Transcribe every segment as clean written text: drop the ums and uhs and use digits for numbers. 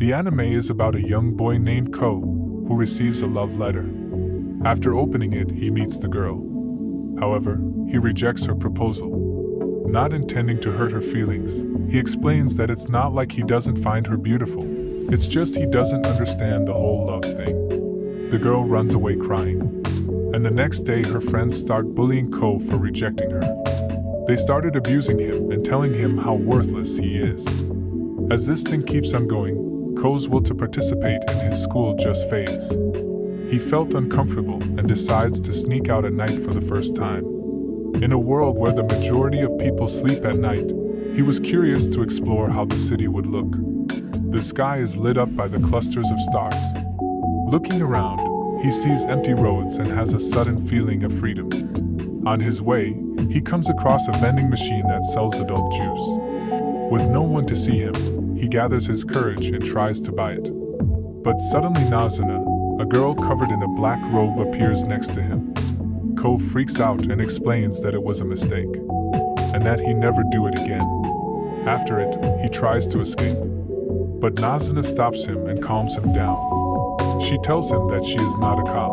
The anime is about a young boy named Ko, who receives a love letter. After opening it, he meets the girl. However, he rejects her proposal. Not intending to hurt her feelings, he explains that it's not like he doesn't find her beautiful, it's just he doesn't understand the whole love thing. The girl runs away crying, and the next day her friends start bullying Ko for rejecting her. They started abusing him and telling him how worthless he is. As this thing keeps on going, Ko's will to participate in his school just fades. He felt uncomfortable and decides to sneak out at night for the first time. In a world where the majority of people sleep at night, he was curious to explore how the city would look. The sky is lit up by the clusters of stars. Looking around, he sees empty roads and has a sudden feeling of freedom. On his way, he comes across a vending machine that sells adult juice. With no one to see him, he gathers his courage and tries to buy it. But suddenly Nasuna, a girl covered in a black robe, appears next to him. Ko freaks out and explains that it was a mistake, and that he never do it again. After it, he tries to escape. But Nasuna stops him and calms him down. She tells him that she is not a cop.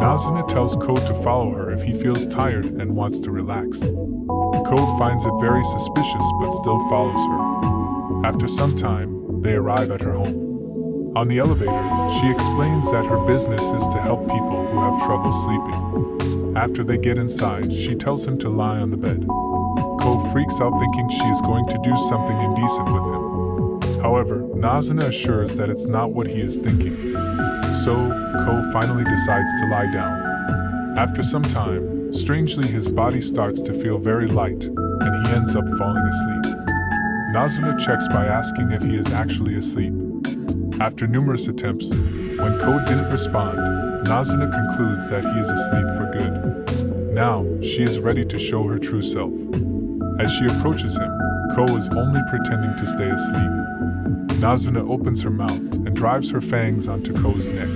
Nasuna tells Ko to follow her if he feels tired and wants to relax. Ko finds it very suspicious but still follows her. After some time, they arrive at her home. On the elevator, she explains that her business is to help people who have trouble sleeping. After they get inside, she tells him to lie on the bed. Ko freaks out thinking she is going to do something indecent with him. However, Nasuna assures that it's not what he is thinking. So, Ko finally decides to lie down. After some time, strangely his body starts to feel very light, and he ends up falling asleep. Nasuna checks by asking if he is actually asleep. After numerous attempts, when Ko didn't respond, Nasuna concludes that he is asleep for good. Now, she is ready to show her true self. As she approaches him, Ko is only pretending to stay asleep. Nasuna opens her mouth and drives her fangs onto Ko's neck.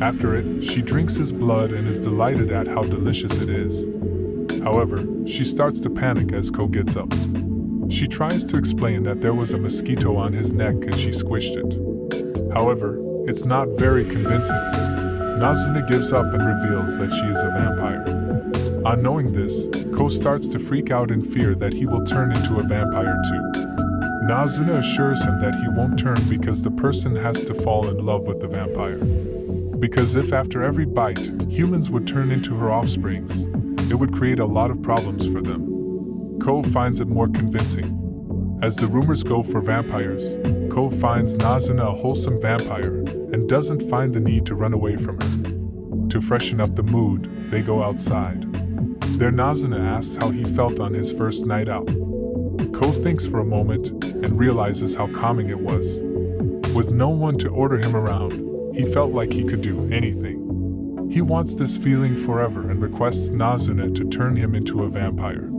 After it, she drinks his blood and is delighted at how delicious it is. However, she starts to panic as Ko gets up. She tries to explain that there was a mosquito on his neck and she squished it. However, it's not very convincing. Nasuna gives up and reveals that she is a vampire. On knowing this, Ko starts to freak out in fear that he will turn into a vampire too. Nasuna assures him that he won't turn because the person has to fall in love with the vampire. Because if after every bite, humans would turn into her offsprings, it would create a lot of problems for them. Ko finds it more convincing. As the rumors go for vampires, Ko finds Nasuna a wholesome vampire and doesn't find the need to run away from her. To freshen up the mood, they go outside. There Nasuna asks how he felt on his first night out. Ko thinks for a moment and realizes how calming it was. With no one to order him around, he felt like he could do anything. He wants this feeling forever and requests Nasuna to turn him into a vampire.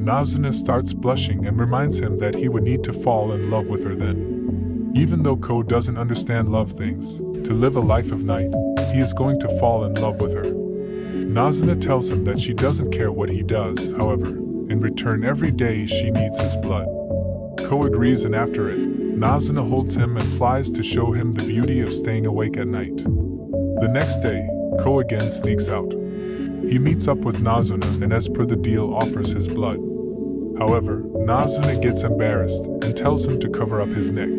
Nasuna starts blushing and reminds him that he would need to fall in love with her then. Even though Ko doesn't understand love things, to live a life of night, he is going to fall in love with her. Nasuna tells him that she doesn't care what he does, however, in return every day she needs his blood. Ko agrees and after it, Nasuna holds him and flies to show him the beauty of staying awake at night. The next day, Ko again sneaks out. He meets up with Nasuna and as per the deal offers his blood. However, Nasuna gets embarrassed and tells him to cover up his neck.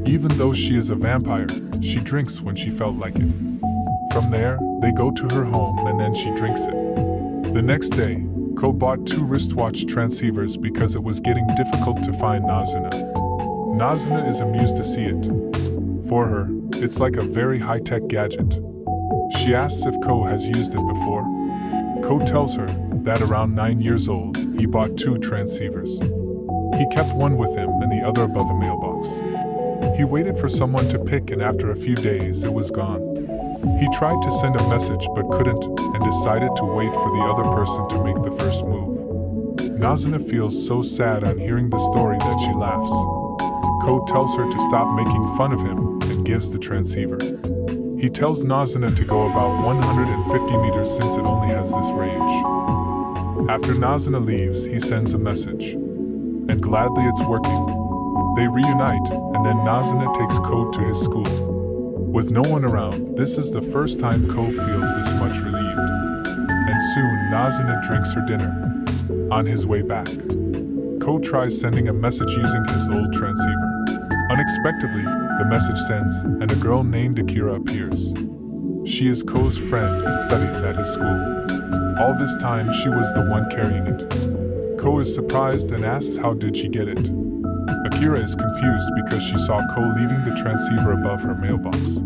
Even though she is a vampire, she drinks when she felt like it. From there, they go to her home and then she drinks it. The next day, Ko bought 2 wristwatch transceivers because it was getting difficult to find Nasuna. Nasuna is amused to see it. For her, it's like a very high-tech gadget. She asks if Ko has used it before. Ko tells her that around 9 years old, he bought 2 transceivers. He kept one with him and the other above a mailbox. He waited for someone to pick and after a few days it was gone. He tried to send a message but couldn't and decided to wait for the other person to make the first move. Nasuna feels so sad on hearing the story that she laughs. Ko tells her to stop making fun of him and gives the transceiver. He tells Nasuna to go about 150 meters since it only has this range. After Nasuna leaves, he sends a message. And gladly it's working. They reunite, and then Nasuna takes Ko to his school. With no one around, this is the first time Ko feels this much relieved. And soon, Nasuna drinks her dinner. On his way back, Ko tries sending a message using his old transceiver. Unexpectedly, the message sends, and a girl named Akira appears. She is Ko's friend and studies at his school. All this time, she was the one carrying it. Ko is surprised and asks how did she get it. Akira is confused because she saw Ko leaving the transceiver above her mailbox.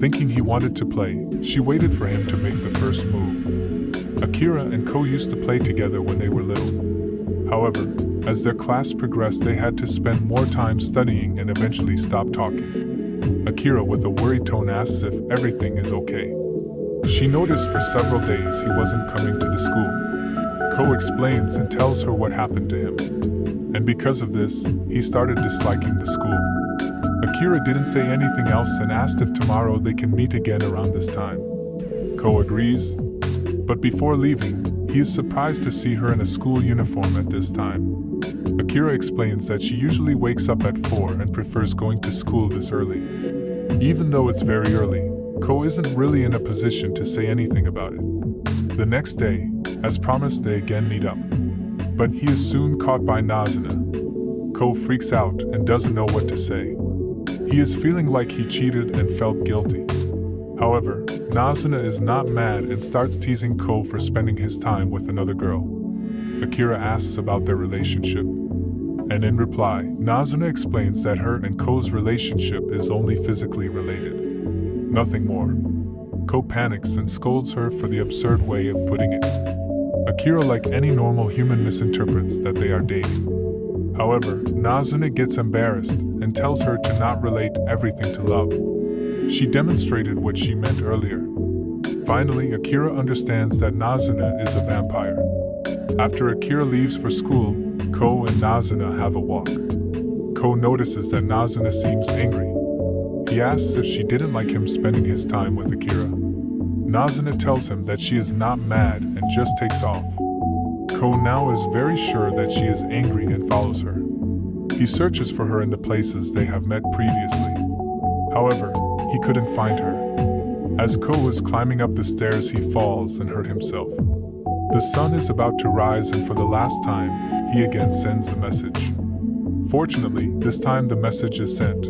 Thinking he wanted to play, she waited for him to make the first move. Akira and Ko used to play together when they were little. However, as their class progressed, they had to spend more time studying and eventually stopped talking. Akira, with a worried tone, asks if everything is okay. She noticed for several days he wasn't coming to the school. Ko explains and tells her what happened to him. And because of this, he started disliking the school. Akira didn't say anything else and asked if tomorrow they can meet again around this time. Ko agrees, but before leaving, he is surprised to see her in a school uniform at this time. Akira explains that she usually wakes up at 4 and prefers going to school this early. Even though it's very early, Ko isn't really in a position to say anything about it. The next day, as promised, they again meet up. But he is soon caught by Nasuna. Ko freaks out and doesn't know what to say. He is feeling like he cheated and felt guilty. However, Nasuna is not mad and starts teasing Ko for spending his time with another girl. Akira asks about their relationship. And in reply, Nasuna explains that her and Ko's relationship is only physically related. Nothing more. Ko panics and scolds her for the absurd way of putting it. Akira, like any normal human, misinterprets that they are dating. However, Nasuna gets embarrassed and tells her to not relate everything to love. She demonstrated what she meant earlier. Finally, Akira understands that Nasuna is a vampire. After Akira leaves for school, Ko and Nasuna have a walk. Ko notices that Nasuna seems angry. He asks if she didn't like him spending his time with Akira. Nasuna tells him that she is not mad and just takes off. Ko now is very sure that she is angry and follows her. He searches for her in the places they have met previously. However, he couldn't find her. As Ko is climbing up the stairs, he falls and hurt himself. The sun is about to rise, and for the last time, he again sends the message. Fortunately, this time the message is sent.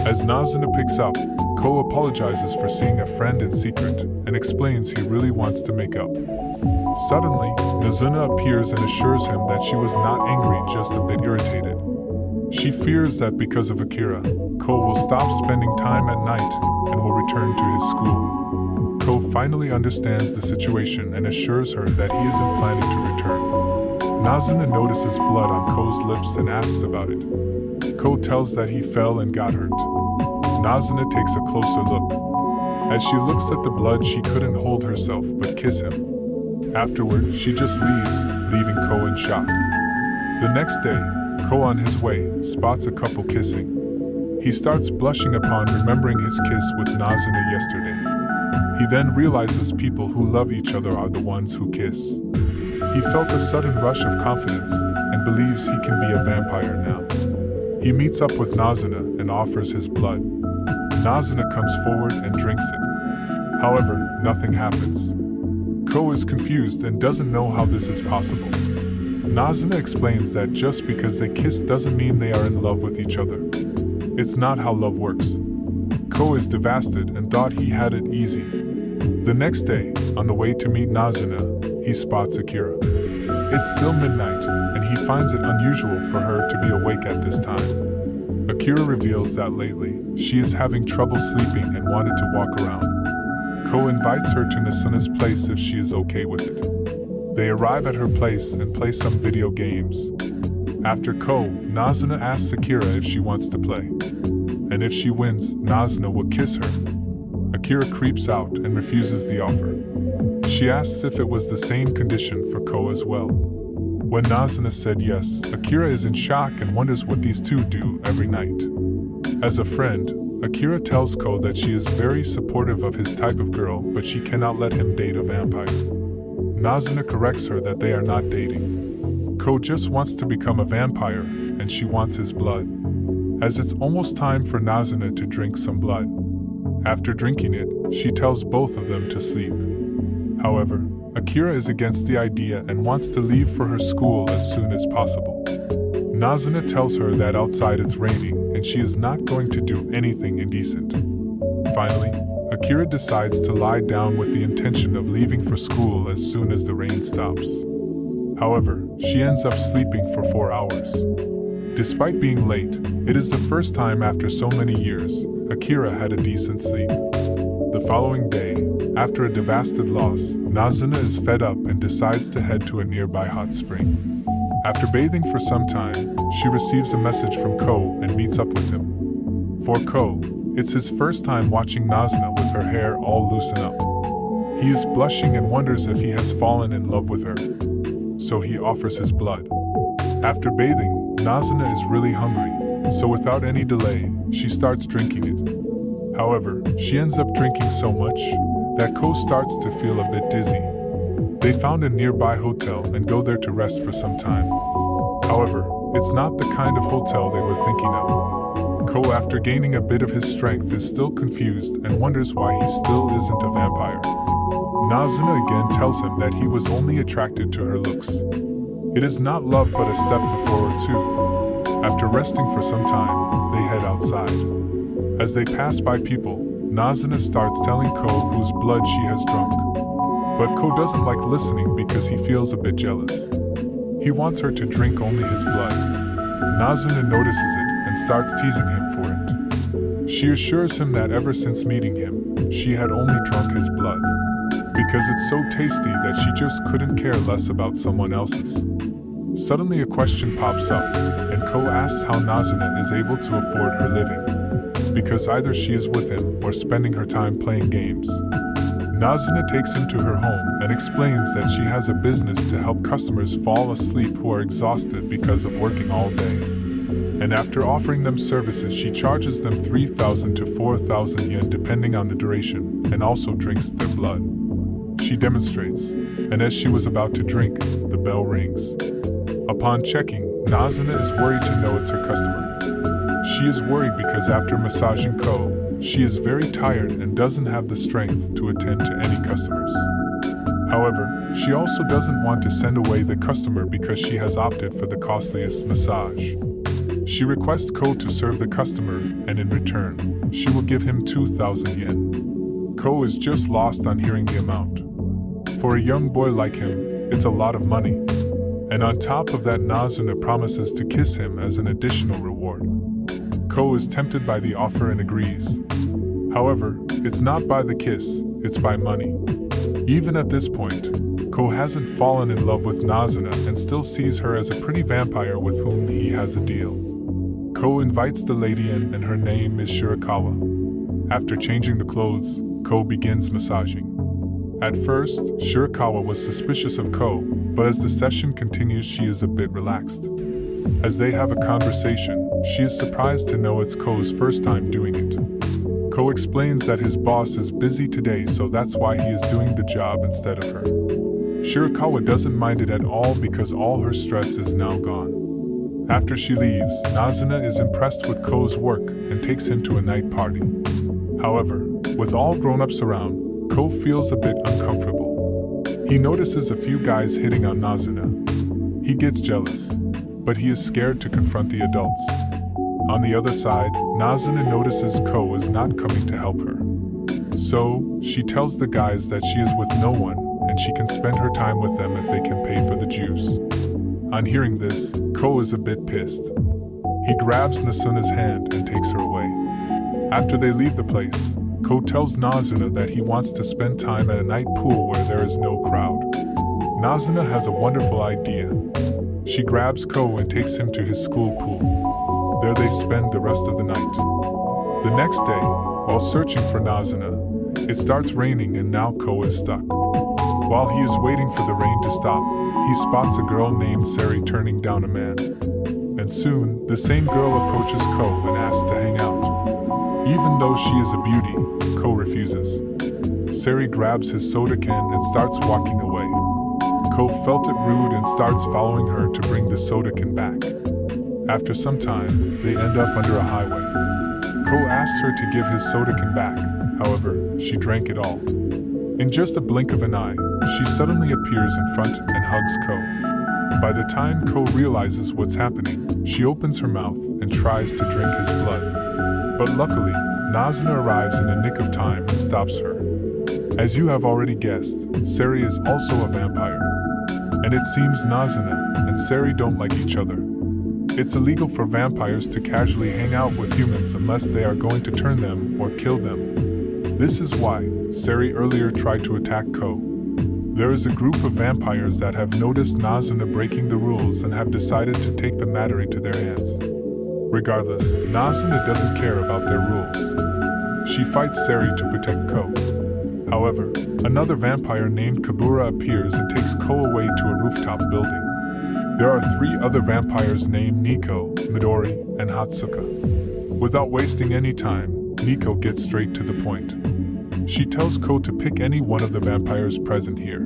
As Nasuna picks up, Ko apologizes for seeing a friend in secret and explains he really wants to make up. Suddenly, Nasuna appears and assures him that she was not angry, just a bit irritated. She fears that because of Akira, Ko will stop spending time at night and will return to his school. Ko finally understands the situation and assures her that he isn't planning to return. Nasuna notices blood on Ko's lips and asks about it. Ko tells that he fell and got hurt. Nasuna takes a closer look. As she looks at the blood, she couldn't hold herself but kiss him. Afterward, she just leaves, leaving Ko in shock. The next day, Ko on his way spots a couple kissing. He starts blushing upon remembering his kiss with Nasuna yesterday. He then realizes people who love each other are the ones who kiss. He felt a sudden rush of confidence and believes he can be a vampire now. He meets up with Nasuna and offers his blood. Nasuna comes forward and drinks it. However, nothing happens. Ko is confused and doesn't know how this is possible. Nasuna explains that just because they kiss doesn't mean they are in love with each other. It's not how love works. Ko is devastated and thought he had it easy. The next day, on the way to meet Nasuna, he spots Akira. It's still midnight, and he finds it unusual for her to be awake at this time. Akira reveals that lately, she is having trouble sleeping and wanted to walk around. Ko invites her to Nasuna's place if she is okay with it. They arrive at her place and play some video games. After Ko, Nasuna asks Akira if she wants to play. And if she wins, Nasuna will kiss her. Akira creeps out and refuses the offer. She asks if it was the same condition for Ko as well. When Nasuna said yes, Akira is in shock and wonders what these two do every night. As a friend, Akira tells Ko that she is very supportive of his type of girl, but she cannot let him date a vampire. Nasuna corrects her that they are not dating. Ko just wants to become a vampire, and she wants his blood. as it's almost time for Nasuna to drink some blood. After drinking it, she tells both of them to sleep. However, Akira is against the idea and wants to leave for her school as soon as possible. Nasuna tells her that outside it's raining and she is not going to do anything indecent. Finally, Akira decides to lie down with the intention of leaving for school as soon as the rain stops. However, she ends up sleeping for 4 hours. Despite being late, it is the first time after so many years Akira had a decent sleep. The following day, after a devastated loss, Nasuna is fed up and decides to head to a nearby hot spring. After bathing for some time, she receives a message from Ko and meets up with him. For Ko, it's his first time watching Nasuna with her hair all loosen up. He is blushing and wonders if he has fallen in love with her. So he offers his blood. After bathing, Nasuna is really hungry, so without any delay, she starts drinking it. However, she ends up drinking so much that Ko starts to feel a bit dizzy. They found a nearby hotel and go there to rest for some time. However, it's not the kind of hotel they were thinking of. Ko, after gaining a bit of his strength, is still confused and wonders why he still isn't a vampire. Nasuna again tells him that he was only attracted to her looks. It is not love but a step before or two. After resting for some time, they head outside. As they pass by people, Nasuna starts telling Ko whose blood she has drunk. But Ko doesn't like listening because he feels a bit jealous. He wants her to drink only his blood. Nasuna notices it and starts teasing him for it. She assures him that ever since meeting him, she had only drunk his blood, because it's so tasty that she just couldn't care less about someone else's. Suddenly a question pops up, and Ko asks how Nasuna is able to afford her living, because either she is with him or spending her time playing games. Nasuna takes him to her home and explains that she has a business to help customers fall asleep who are exhausted because of working all day. And after offering them services, she charges them 3,000 to 4,000 yen depending on the duration, and also drinks their blood. She demonstrates, and as she was about to drink, the bell rings. Upon checking, Nasuna is worried to know it's her customer. She is worried because after massaging Ko, she is very tired and doesn't have the strength to attend to any customers. However, she also doesn't want to send away the customer because she has opted for the costliest massage. She requests Ko to serve the customer, and in return, she will give him 2,000 yen. Ko is just lost on hearing the amount. For a young boy like him, it's a lot of money. And on top of that, Nasuna promises to kiss him as an additional reward. Ko is tempted by the offer and agrees. However, it's not by the kiss, it's by money. Even at this point, Ko hasn't fallen in love with Nasuna and still sees her as a pretty vampire with whom he has a deal. Ko invites the lady in, and her name is Shirakawa. After changing the clothes, Ko begins massaging. At first, Shirakawa was suspicious of Ko, but as the session continues, she is a bit relaxed. As they have a conversation, she is surprised to know it's Ko's first time doing it. Ko explains that his boss is busy today, so that's why he is doing the job instead of her. Shirakawa doesn't mind it at all because all her stress is now gone. After she leaves, Nasuna is impressed with Ko's work and takes him to a night party. However, with all grown-ups around, Ko feels a bit uncomfortable. He notices a few guys hitting on Nasuna. He gets jealous, but he is scared to confront the adults. On the other side, Nasuna notices Ko is not coming to help her. So, she tells the guys that she is with no one, and she can spend her time with them if they can pay for the juice. On hearing this, Ko is a bit pissed. He grabs Nasuna's hand and takes her away. After they leave the place, Ko tells Nasuna that he wants to spend time at a night pool where there is no crowd. Nasuna has a wonderful idea. She grabs Ko and takes him to his school pool. There they spend the rest of the night. The next day, while searching for Nasuna, it starts raining and now Ko is stuck. While he is waiting for the rain to stop, he spots a girl named Sari turning down a man. And soon, the same girl approaches Ko and asks to hang out. Even though she is a beauty, Ko refuses. Sari grabs his soda can and starts walking away. Ko felt it rude and starts following her to bring the soda can back. After some time, they end up under a highway. Ko asks her to give his soda can back, however, she drank it all. In just a blink of an eye, she suddenly appears in front and hugs Ko. By the time Ko realizes what's happening, she opens her mouth and tries to drink his blood. But luckily, Nasuna arrives in a nick of time and stops her. As you have already guessed, Sari is also a vampire. And it seems Nasuna and Sari don't like each other. It's illegal for vampires to casually hang out with humans unless they are going to turn them or kill them. This is why Sari earlier tried to attack Ko. There is a group of vampires that have noticed Nasuna breaking the rules and have decided to take the matter into their hands. Regardless, Nasuna doesn't care about their rules. She fights Sari to protect Ko. However, another vampire named Kabura appears and takes Ko away to a rooftop building. There are 3 other vampires named Nico, Midori, and Hatsuka. Without wasting any time, Nico gets straight to the point. She tells Ko to pick any one of the vampires present here.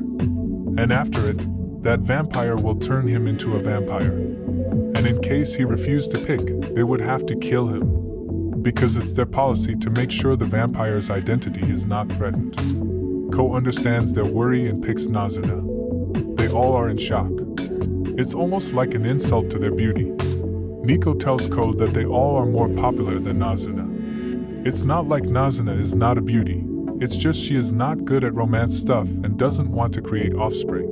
And after it, that vampire will turn him into a vampire. And in case he refused to pick, they would have to kill him. Because it's their policy to make sure the vampire's identity is not threatened. Ko understands their worry and picks Nasuna. They all are in shock. It's almost like an insult to their beauty. Nico tells Ko that they all are more popular than Nasuna. It's not like Nasuna is not a beauty, it's just she is not good at romance stuff and doesn't want to create offspring.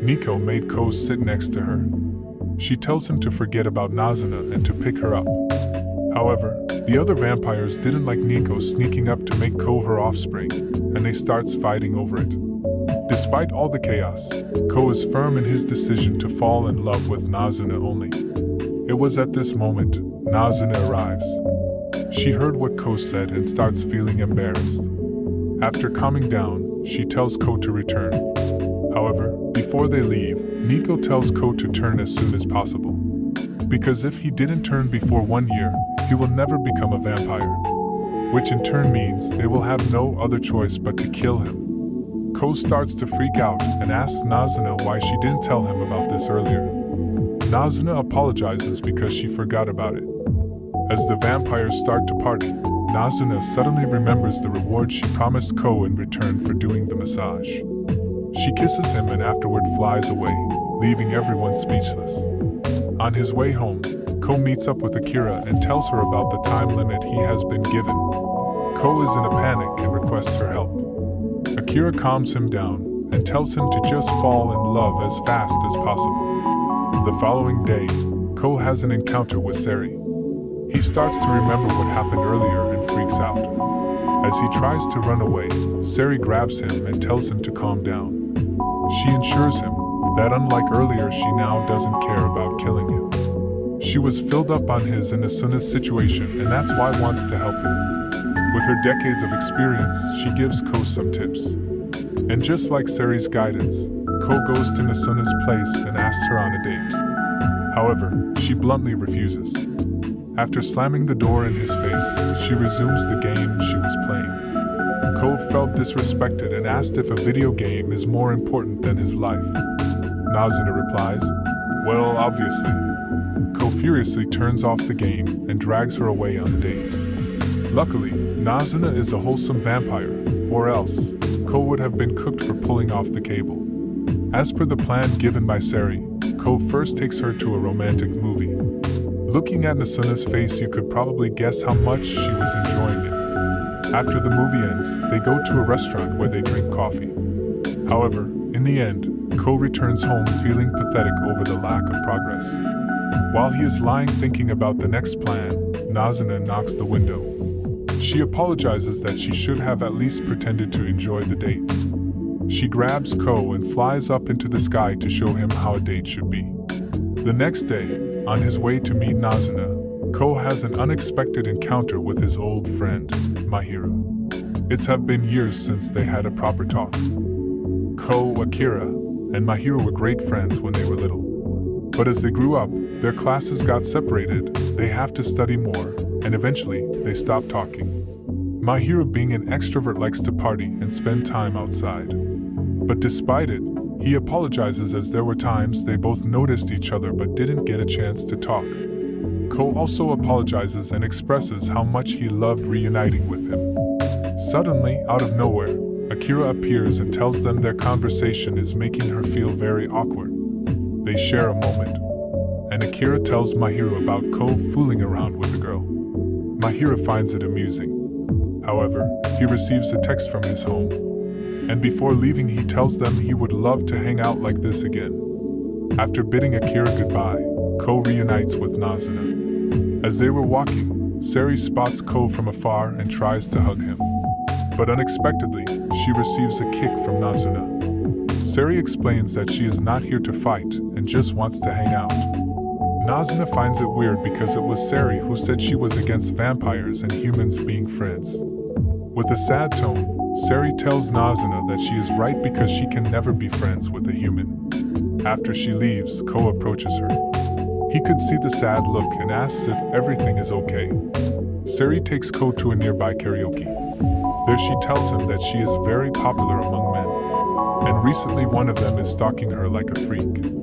Nico made Ko sit next to her. She tells him to forget about Nasuna and to pick her up. However, the other vampires didn't like Nico sneaking up to make Ko her offspring, and they starts fighting over it. Despite all the chaos, Ko is firm in his decision to fall in love with Nasuna only. It was at this moment, Nasuna arrives. She heard what Ko said and starts feeling embarrassed. After calming down, she tells Ko to return. However, before they leave, Nico tells Ko to turn as soon as possible. Because if he didn't turn before 1 year, he will never become a vampire. Which in turn means they will have no other choice but to kill him. Ko starts to freak out and asks Nasuna why she didn't tell him about this earlier. Nasuna apologizes because she forgot about it. As the vampires start to party, Nasuna suddenly remembers the reward she promised Ko in return for doing the massage. She kisses him and afterward flies away, leaving everyone speechless. On his way home, Ko meets up with Akira and tells her about the time limit he has been given. Ko is in a panic and requests her help. Akira calms him down and tells him to just fall in love as fast as possible. The following day, Ko has an encounter with Sari. He starts to remember what happened earlier and freaks out. As he tries to run away, Sari grabs him and tells him to calm down. She assures him that unlike earlier, she now doesn't care about killing him. She was filled up on his and Nasuna's situation and that's why wants to help him. With her decades of experience, she gives Ko some tips. And just like Sari's guidance, Ko goes to Nasuna's place and asks her on a date. However, she bluntly refuses. After slamming the door in his face, she resumes the game she was playing. Ko felt disrespected and asked if a video game is more important than his life. Nasuna replies, "Well, obviously." Ko furiously turns off the game and drags her away on the date. Luckily, Nasuna is a wholesome vampire, or else, Ko would have been cooked for pulling off the cable. As per the plan given by Sari, Ko first takes her to a romantic movie. Looking at Nasuna's face, you could probably guess how much she was enjoying it. After the movie ends, they go to a restaurant where they drink coffee. However, in the end, Ko returns home feeling pathetic over the lack of progress. While he is lying thinking about the next plan, Nasuna knocks the window. She apologizes that she should have at least pretended to enjoy the date. She grabs Ko and flies up into the sky to show him how a date should be. The next day, on his way to meet Nasuna, Ko has an unexpected encounter with his old friend, Mahiro. It's have been years since they had a proper talk. Ko, Akira, and Mahiro were great friends when they were little. But as they grew up, their classes got separated, they have to study more, and eventually, they stopped talking. Mahiro, being an extrovert, likes to party and spend time outside. But despite it, he apologizes as there were times they both noticed each other but didn't get a chance to talk. Ko also apologizes and expresses how much he loved reuniting with him. Suddenly, out of nowhere, Akira appears and tells them their conversation is making her feel very awkward. They share a moment, and Akira tells Mahiro about Ko fooling around with the girl. Mahiro finds it amusing. However, he receives a text from his home, and before leaving he tells them he would love to hang out like this again. After bidding Akira goodbye, Ko reunites with Nasuna. As they were walking, Sari spots Ko from afar and tries to hug him. But unexpectedly, she receives a kick from Nasuna. Sari explains that she is not here to fight and just wants to hang out. Nasuna finds it weird because it was Sari who said she was against vampires and humans being friends. With a sad tone, Sari tells Nasuna that she is right because she can never be friends with a human. After she leaves, Ko approaches her. He could see the sad look and asks if everything is okay. Sari takes Ko to a nearby karaoke. There she tells him that she is very popular among men, and recently one of them is stalking her like a freak.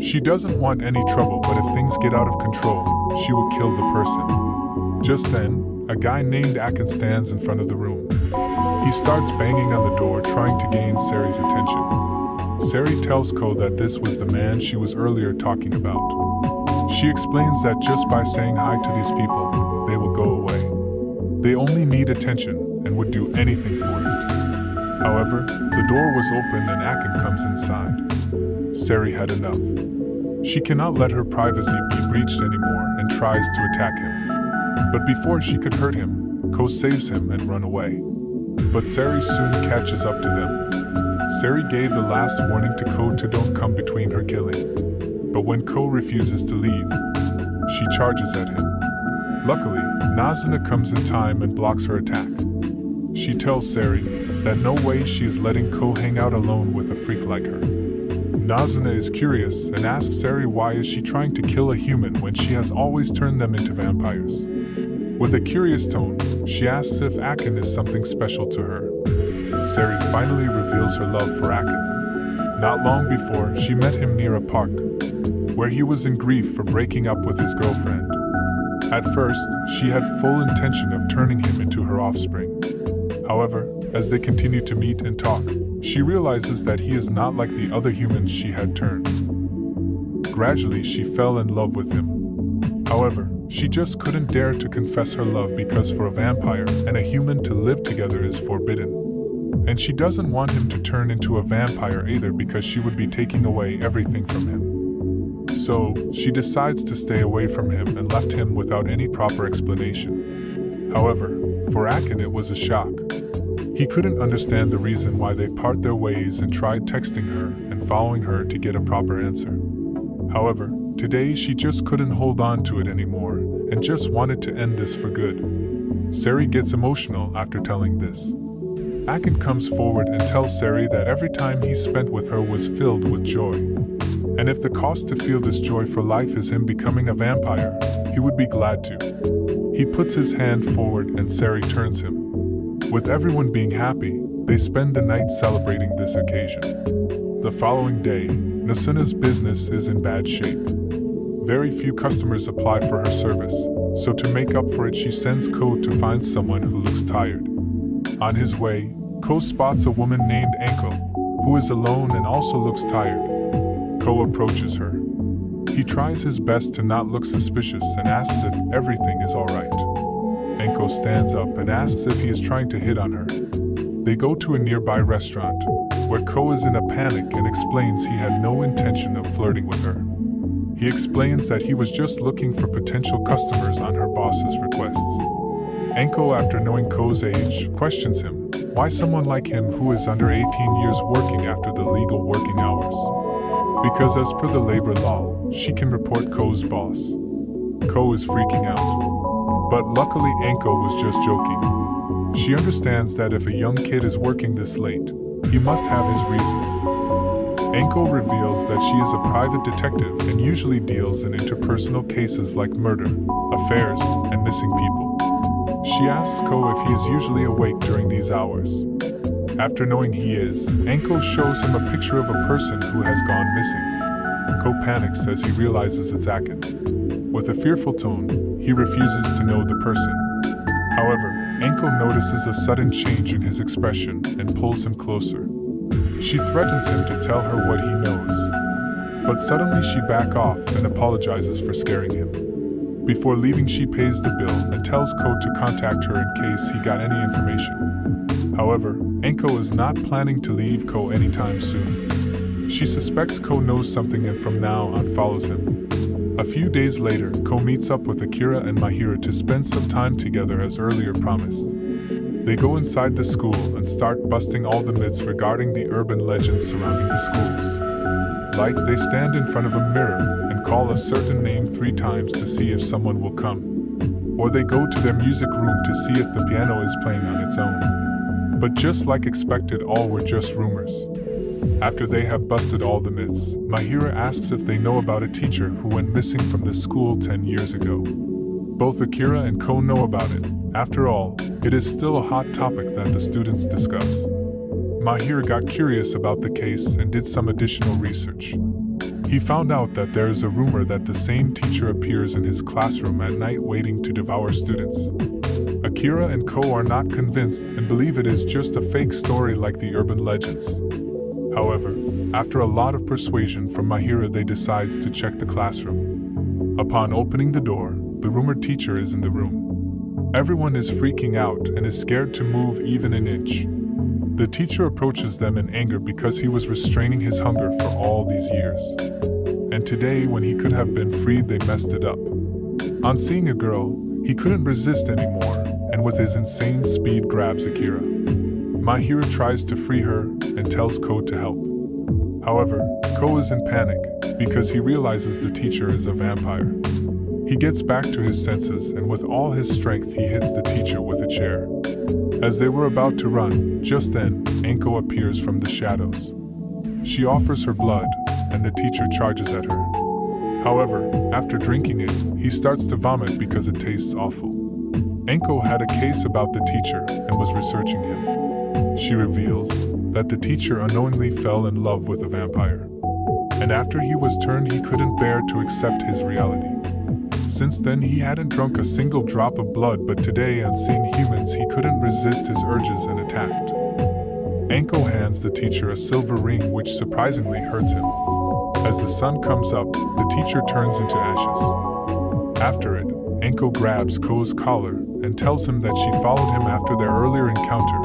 She doesn't want any trouble, but if things get out of control, she will kill the person. Just then, a guy named Akin stands in front of the room. He starts banging on the door trying to gain Sari's attention. Sari tells Ko that this was the man she was earlier talking about. She explains that just by saying hi to these people, they will go away. They only need attention and would do anything for it. However, the door was open and Akin comes inside. Sari had enough. She cannot let her privacy be breached anymore and tries to attack him. But before she could hurt him, Ko saves him and run away. But Sari soon catches up to them. Sari gave the last warning to Ko to don't come between her killing. But when Ko refuses to leave, she charges at him. Luckily, Nasuna comes in time and blocks her attack. She tells Sari that no way she is letting Ko hang out alone with a freak like her. Nasuna is curious and asks Sari why is she trying to kill a human when she has always turned them into vampires. With a curious tone, she asks if Akin is something special to her. Sari finally reveals her love for Akin. Not long before, she met him near a park, where he was in grief for breaking up with his girlfriend. At first, she had full intention of turning him into her offspring. However, as they continue to meet and talk, she realizes that he is not like the other humans she had turned. Gradually, she fell in love with him. However, she just couldn't dare to confess her love because for a vampire and a human to live together is forbidden. And she doesn't want him to turn into a vampire either because she would be taking away everything from him. So, she decides to stay away from him and left him without any proper explanation. However, for Akin it was a shock. He couldn't understand the reason why they part their ways and tried texting her and following her to get a proper answer. However, today she just couldn't hold on to it anymore and just wanted to end this for good. Sari gets emotional after telling this. Akin comes forward and tells Sari that every time he spent with her was filled with joy. And if the cost to feel this joy for life is him becoming a vampire, he would be glad to. He puts his hand forward and Sari turns him. With everyone being happy, they spend the night celebrating this occasion. The following day, Nasuna's business is in bad shape. Very few customers apply for her service, so to make up for it she sends Ko to find someone who looks tired. On his way, Ko spots a woman named Anko, who is alone and also looks tired. Ko approaches her. He tries his best to not look suspicious and asks if everything is alright. Anko stands up and asks if he is trying to hit on her. They go to a nearby restaurant, where Ko is in a panic and explains he had no intention of flirting with her. He explains that he was just looking for potential customers on her boss's requests. Anko, after knowing Ko's age, questions him, why someone like him who is under 18 years working after the legal working hours? Because as per the labor law, she can report Ko's boss. Ko is freaking out. But luckily Anko was just joking. She understands that if a young kid is working this late, he must have his reasons. Anko reveals that she is a private detective and usually deals in interpersonal cases like murder, affairs, and missing people. She asks Ko if he is usually awake during these hours. After knowing he is, Anko shows him a picture of a person who has gone missing. Ko panics as he realizes it's Akin. With a fearful tone, he refuses to know the person. However, Enko notices a sudden change in his expression and pulls him closer. She threatens him to tell her what he knows. But suddenly she backs off and apologizes for scaring him. Before leaving, she pays the bill and tells Ko to contact her in case he got any information. However, Enko is not planning to leave Ko anytime soon. She suspects Ko knows something and from now on follows him. A few days later, Ko meets up with Akira and Mahiro to spend some time together as earlier promised. They go inside the school and start busting all the myths regarding the urban legends surrounding the schools. Like they stand in front of a mirror and call a certain name 3 times to see if someone will come. Or they go to their music room to see if the piano is playing on its own. But just like expected, all were just rumors. After they have busted all the myths, Mahiro asks if they know about a teacher who went missing from the school 10 years ago. Both Akira and Ko know about it. After all, it is still a hot topic that the students discuss. Mahiro got curious about the case and did some additional research. He found out that there is a rumor that the same teacher appears in his classroom at night waiting to devour students. Akira and Ko are not convinced and believe it is just a fake story like the urban legends. However, after a lot of persuasion from Mahiro, they decides to check the classroom. Upon opening the door, the rumored teacher is in the room. Everyone is freaking out and is scared to move even an inch. The teacher approaches them in anger because he was restraining his hunger for all these years. And today, when he could have been freed, they messed it up. On seeing a girl, he couldn't resist anymore, and with his insane speed grabs Akira. Mahiro tries to free her and tells Ko to help. However, Ko is in panic because he realizes the teacher is a vampire. He gets back to his senses and with all his strength he hits the teacher with a chair. As they were about to run, just then, Enko appears from the shadows. She offers her blood and the teacher charges at her. However, after drinking it, he starts to vomit because it tastes awful. Enko had a case about the teacher and was researching him. She reveals that the teacher unknowingly fell in love with a vampire. And after he was turned, he couldn't bear to accept his reality. Since then, he hadn't drunk a single drop of blood, but today, on seeing humans, he couldn't resist his urges and attacked. Enko hands the teacher a silver ring, which surprisingly hurts him. As the sun comes up, the teacher turns into ashes. After it, Enko grabs Ko's collar and tells him that she followed him after their earlier encounter,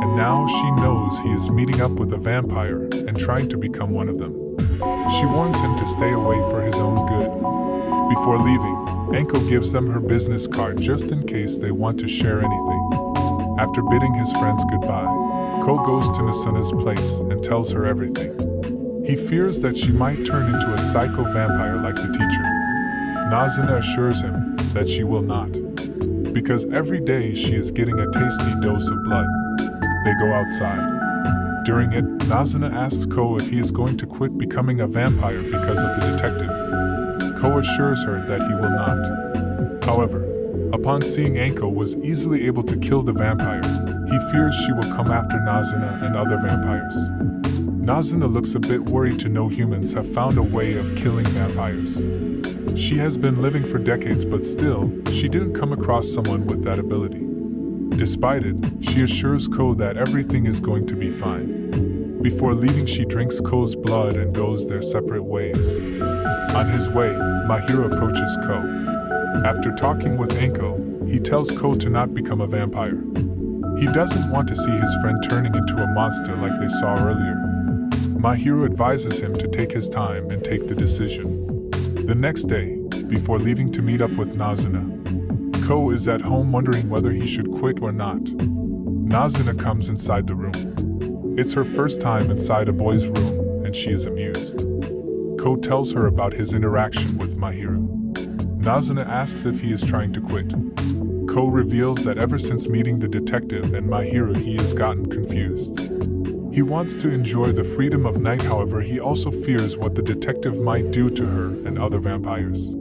and now she knows he is meeting up with a vampire and trying to become one of them. She warns him to stay away for his own good. Before leaving, Enko gives them her business card just in case they want to share anything. After bidding his friends goodbye, Ko goes to Nasuna's place and tells her everything. He fears that she might turn into a psycho vampire like the teacher. Nasuna assures him that she will not, because every day she is getting a tasty dose of blood. They go outside. During it, Nasuna asks Ko if he is going to quit becoming a vampire because of the detective. Ko assures her that he will not. However, upon seeing Enko was easily able to kill the vampire, he fears she will come after Nasuna and other vampires. Nasuna looks a bit worried to know humans have found a way of killing vampires. She has been living for decades, but still, she didn't come across someone with that ability. Despite it, she assures Ko that everything is going to be fine. Before leaving, she drinks Ko's blood and goes their separate ways. On his way, Mahiro approaches Ko. After talking with Enko, he tells Ko to not become a vampire. He doesn't want to see his friend turning into a monster like they saw earlier. Mahiro advises him to take his time and take the decision. The next day, before leaving to meet up with Nasuna, Ko is at home wondering whether he should quit or not. Nasuna comes inside the room. It's her first time inside a boy's room, and she is amused. Ko tells her about his interaction with Mahiro. Nasuna asks if he is trying to quit. Ko reveals that ever since meeting the detective and Mahiro, he has gotten confused. He wants to enjoy the freedom of night, however, he also fears what the detective might do to her and other vampires.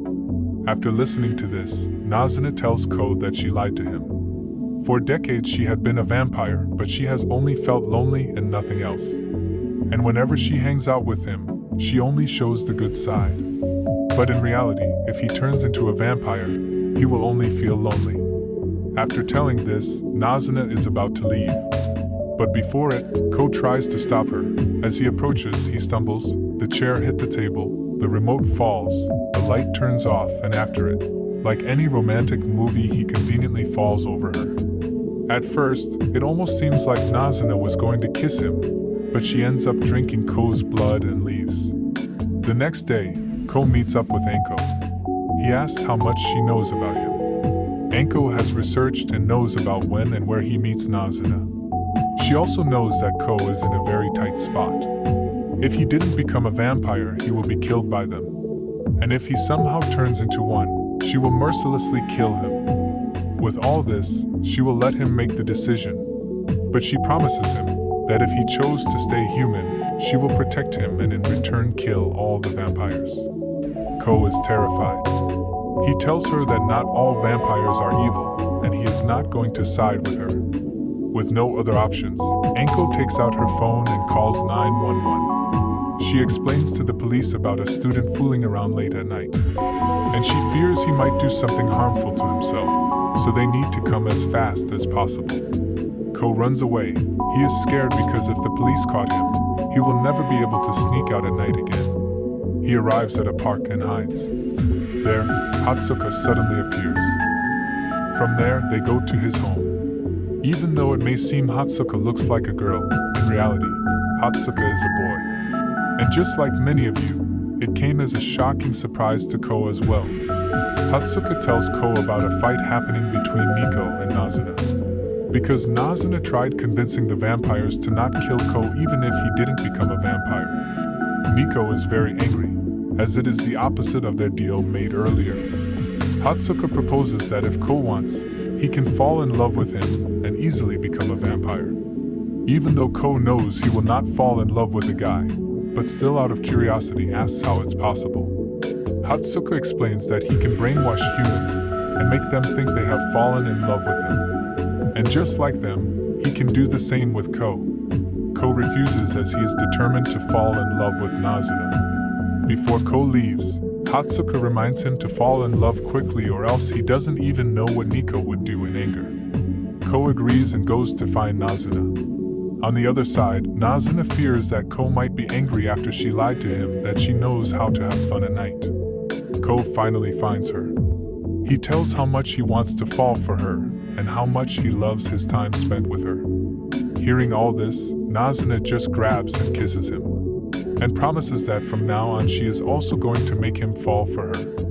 After listening to this, Nasuna tells Ko that she lied to him. For decades she had been a vampire, but she has only felt lonely and nothing else. And whenever she hangs out with him, she only shows the good side. But in reality, if he turns into a vampire, he will only feel lonely. After telling this, Nasuna is about to leave. But before it, Ko tries to stop her. As he approaches, he stumbles, the chair hit the table, the remote falls, the light turns off, and after it, like any romantic movie, he conveniently falls over her. At first, it almost seems like Nasuna was going to kiss him, but she ends up drinking Ko's blood and leaves. The next day, Ko meets up with Anko. He asks how much she knows about him. Anko has researched and knows about when and where he meets Nasuna. She also knows that Ko is in a very tight spot. If he didn't become a vampire, he will be killed by them. And if he somehow turns into one, she will mercilessly kill him. With all this, she will let him make the decision. But she promises him that if he chose to stay human, she will protect him and in return kill all the vampires. Ko is terrified. He tells her that not all vampires are evil, and he is not going to side with her. With no other options, Anko takes out her phone and calls 911. She explains to the police about a student fooling around late at night, and she fears he might do something harmful to himself, so they need to come as fast as possible. Ko runs away. He is scared because if the police caught him, he will never be able to sneak out at night again. He arrives at a park and hides. There, Hatsuka suddenly appears. From there, they go to his home. Even though it may seem Hatsuka looks like a girl, in reality, Hatsuka is a boy. And just like many of you, it came as a shocking surprise to Ko as well. Hatsuka tells Ko about a fight happening between Nico and Nasuna. Because Nasuna tried convincing the vampires to not kill Ko even if he didn't become a vampire. Nico is very angry, as it is the opposite of their deal made earlier. Hatsuka proposes that if Ko wants, he can fall in love with him and easily become a vampire. Even though Ko knows he will not fall in love with the guy, but still out of curiosity asks how it's possible. Hatsuka explains that he can brainwash humans and make them think they have fallen in love with him. And just like them, he can do the same with Ko. Ko refuses as he is determined to fall in love with Nasuna. Before Ko leaves, Hatsuka reminds him to fall in love quickly or else he doesn't even know what Nico would do in anger. Ko agrees and goes to find Nasuna. On the other side, Nasuna fears that Ko might be angry after she lied to him that she knows how to have fun at night. Ko finally finds her. He tells how much he wants to fall for her and how much he loves his time spent with her. Hearing all this, Nasuna just grabs and kisses him, and promises that from now on she is also going to make him fall for her.